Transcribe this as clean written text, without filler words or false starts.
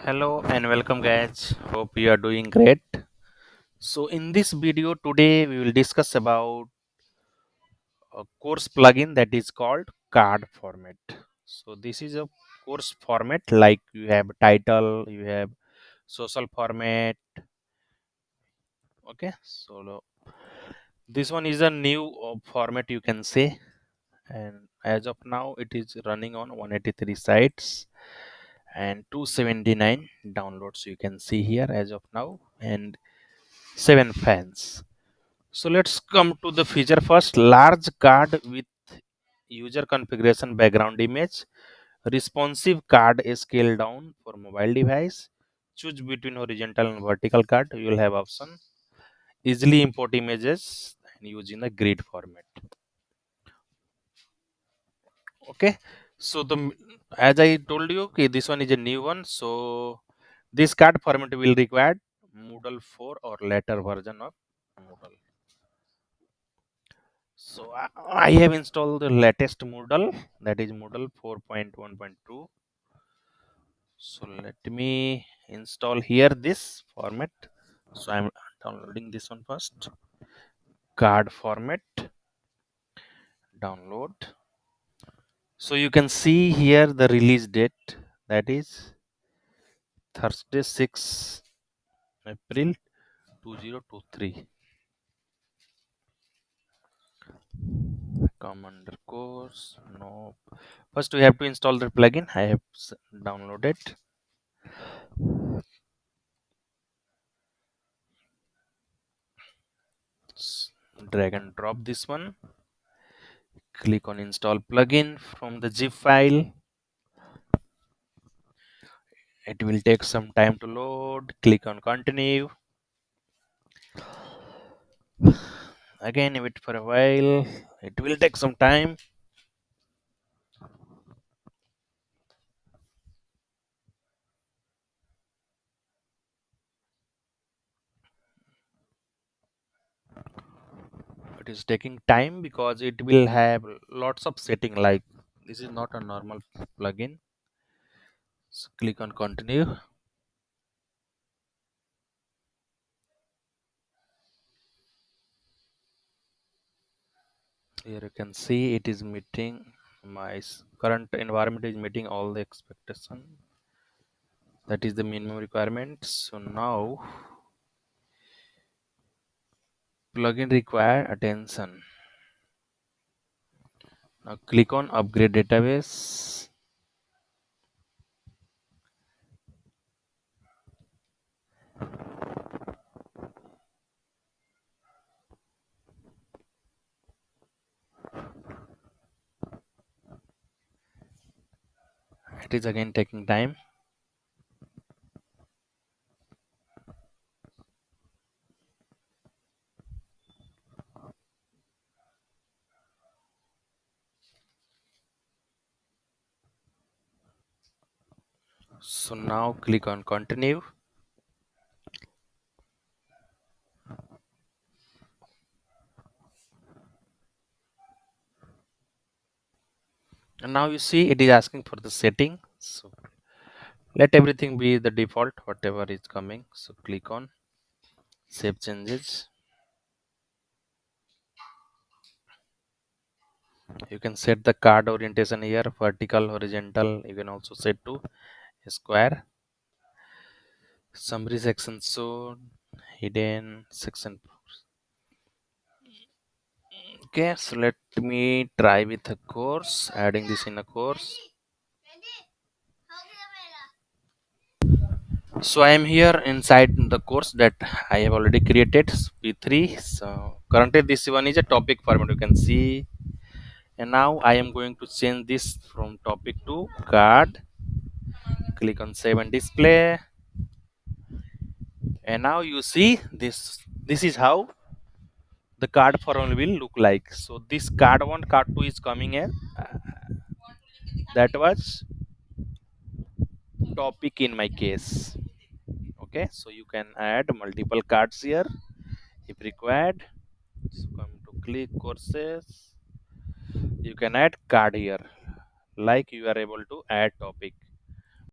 Hello and welcome guys. Hope you are doing great. So in this video today we will discuss about a course plugin that is called card format. So this is a course format like you have title, you have social format. Okay. So this one is a new format you can say, and as of now it is running on 183 sites and 279 downloads you can see here as of now, and 7 fans. So let's come to the feature first. Large card with user configuration background image. Responsive card is scaled down for mobile device. Choose between horizontal and vertical card. You will have option. Easily import images and use in the grid format. Okay. So as I told you, okay, this one is a new one. So this card format will require Moodle 4 or later version of Moodle. So I have installed the latest Moodle, that is Moodle 4.1.2. So let me install here this format. So I'm downloading this one first. Card format, download. So you can see here the release date, that is Thursday 6 April 2023. Come under course. No. First we have to install the plugin. I have downloaded. Drag and drop this one. Click on install plugin from the zip file. It will take some time to load. Click on continue. Again wait for a while. It will take some time. It is taking time because it will have lots of setting, like this is not a normal plugin. So click on continue. Here you can see it is meeting my current environment is meeting all the expectation. That is the minimum requirement. So now plugin require attention. Now click on upgrade database. It is again taking time. So now click on continue. And now you see it is asking for the setting. So let everything be the default, whatever is coming. So click on save changes. You can set the card orientation here, vertical, horizontal. You can also set to square. Summary section shown, hidden section. Okay, so let me try with a course, adding this in a course. So I am here inside the course that I have already created, P3. So currently this one is a topic format, you can see. And now I am going to change this from topic to card. Click on save and display. And now you see this is how the card format will look like. So this card 1, card 2 is coming here. That was topic in my case. Okay, so you can add multiple cards here if required. So come to click courses. You can add card here, like you are able to add topic.